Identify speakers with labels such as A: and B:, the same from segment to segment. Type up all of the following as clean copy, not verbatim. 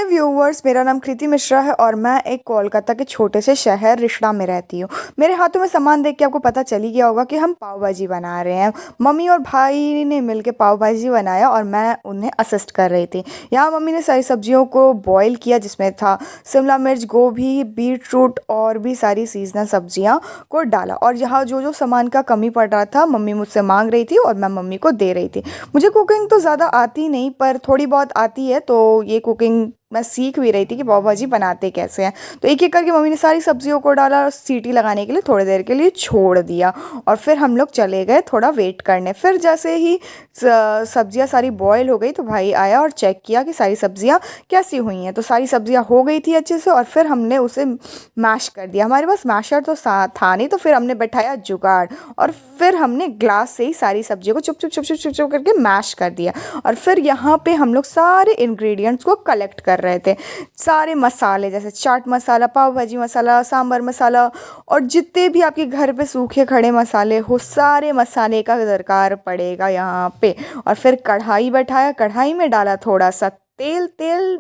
A: Viewers, मेरा नाम कृति मिश्रा है और मैं एक कोलकाता के छोटे से शहर रिषड़ा में रहती हूँ। मेरे हाथों में सामान देख के आपको पता चल ही गया होगा कि हम पाव भाजी बना रहे हैं। मम्मी और भाई ने मिलके पाव भाजी बनाया और मैं उन्हें असिस्ट कर रही थी। यहाँ मम्मी ने सारी सब्जियों को बॉईल किया, जिसमें था शिमला मिर्च, गोभी, बीट रूट और भी सारी सीजनल सब्जियाँ को डाला। और यहाँ जो जो सामान का कमी पड़ रहा था मम्मी मुझसे मांग रही थी और मैं मम्मी को दे रही थी। मुझे कुकिंग तो ज़्यादा आती नहीं, पर थोड़ी बहुत आती है, तो ये कुकिंग मैं सीख भी रही थी कि पाव भाजी बनाते कैसे हैं। तो एक एक करके मम्मी ने सारी सब्जियों को डाला और सीटी लगाने के लिए थोड़ी देर के लिए छोड़ दिया और फिर हम लोग चले गए थोड़ा वेट करने। फिर जैसे ही सब्जियां सारी बॉयल हो गई तो भाई आया और चेक किया कि सारी सब्जियां कैसी हुई हैं। तो सारी सब्जियां हो गई थी अच्छे से और फिर हमने उसे मैश कर दिया। हमारे पास मैशर तो था नहीं, तो फिर हमने बैठाया जुगाड़ और फिर हमने ग्लास से ही सारी सब्जियों को चुप चुप चुप चुप चुप चुप करके मैश कर दिया। और फिर यहाँ पे हम लोग सारे इंग्रेडिएंट्स को कलेक्ट कर रहे थे। सारे मसाले जैसे चाट मसाला, पाव भाजी मसाला, सांभर मसाला और जितने भी आपके घर पे सूखे खड़े मसाले हो, सारे मसाले का दरकार पड़ेगा यहाँ पे। और फिर कढ़ाई बैठाया, कढ़ाई में डाला थोड़ा सा तेल। तेल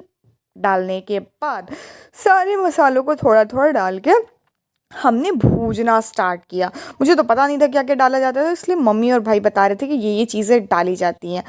A: डालने के बाद सारे मसालों को थोड़ा थोड़ा डाल के हमने भूजना स्टार्ट किया। मुझे तो पता नहीं था क्या क्या डाला जाता था, इसलिए मम्मी और भाई बता रहे थे कि ये चीज़ें डाली जाती हैं।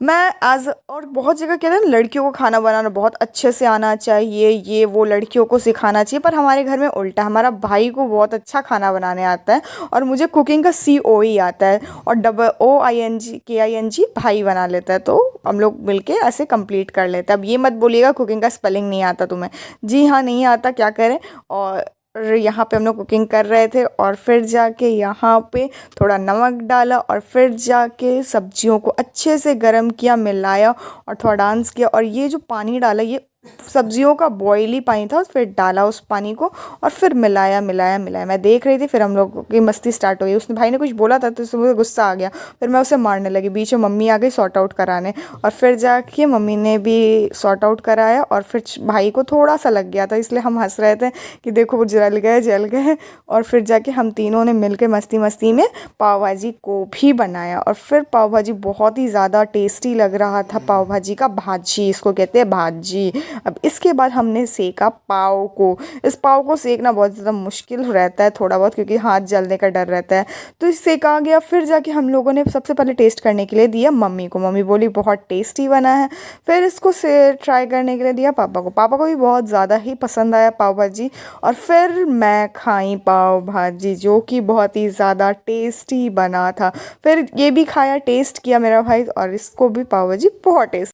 A: मैं एज और बहुत जगह कहते हैं ना, लड़कियों को खाना बनाना बहुत अच्छे से आना चाहिए, ये वो लड़कियों को सिखाना चाहिए, पर हमारे घर में उल्टा। हमारा भाई को बहुत अच्छा खाना बनाने आता है और मुझे कुकिंग का COE आता है और OING भाई बना लेता है। तो हम लोग मिलके ऐसे कंप्लीट कर लेते हैं। अब ये मत बोलिएगा कुकिंग का स्पेलिंग नहीं आता तुम्हें। जी हाँ, नहीं आता, क्या करें। और यहाँ पे हम लोग कुकिंग कर रहे थे और फिर जाके यहाँ पे थोड़ा नमक डाला और फिर जाके सब्जियों को अच्छे से गर्म किया, मिलाया और थोड़ा डांस किया। और ये जो पानी डाला, ये सब्जियों का बॉयली पानी था, फिर डाला उस पानी को और फिर मिलाया मिलाया मिलाया। मैं देख रही थी, फिर हम लोगों की मस्ती स्टार्ट हो गई। उसने भाई ने कुछ बोला था तो उससे मुझे गुस्सा आ गया, फिर मैं उसे मारने लगी। बीच में मम्मी आ गई सॉर्ट आउट कराने और फिर जाके मम्मी ने भी सॉर्ट आउट कराया और फिर भाई को थोड़ा सा लग गया था, इसलिए हम हंस रहे थे कि देखो वो जल गए। और फिर जाके हम तीनों ने मिलकर मस्ती मस्ती में पाव भाजी को भी बनाया और फिर पाव भाजी बहुत ही ज़्यादा टेस्टी लग रहा था। पाव भाजी का भाजी, इसको कहते हैं भाजी। अब इसके बाद हमने सेका पाव को। इस पाव को सेकना बहुत ज़्यादा मुश्किल रहता है थोड़ा बहुत, क्योंकि हाथ जलने का डर रहता है। तो इस सेका गया। फिर जाके हम लोगों ने सबसे पहले टेस्ट करने के लिए दिया मम्मी को। मम्मी बोली बहुत टेस्टी बना है। फिर इसको से ट्राई करने के लिए दिया पापा को। पापा को भी बहुत ज़्यादा ही पसंद आया पाव भाजी। और फिर मैं खाई पाव भाजी, जो कि बहुत ही ज़्यादा टेस्टी बना था। फिर ये भी खाया, टेस्ट किया मेरा भाई, और इसको भी पाव भाजी बहुत टेस्टी